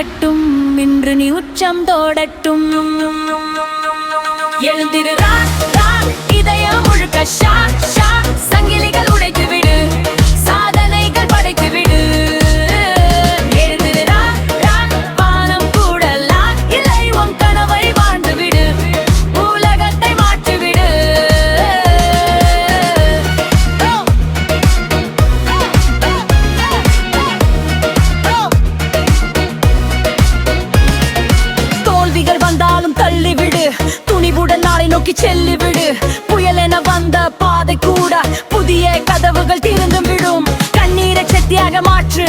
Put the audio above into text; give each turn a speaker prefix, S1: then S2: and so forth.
S1: இருக்கட்டும், இன்று நீ உச்சம் தோடட்டும். எழுந்திரு இதயம் முழுக்க ஷா ஷா, சங்கிலிகள் உடைத்து விடு, சாதனைகள் படைத்து விடு. எழுந்திரு வானம் கூடலா, இல்லை உன் கனவை வாழ்ந்து விடு, உலகத்தை மாற்றி விடு. தோல்விகள் வந்தாலும் தள்ளிவிடு, துணிவுடன் நாளை நோக்கி செல்லிவிடு. புயல் என வந்த பாதை கூட புதிய கதவுகள் திறந்து விடும். கண்ணீரை சக்தியாக மாற்று,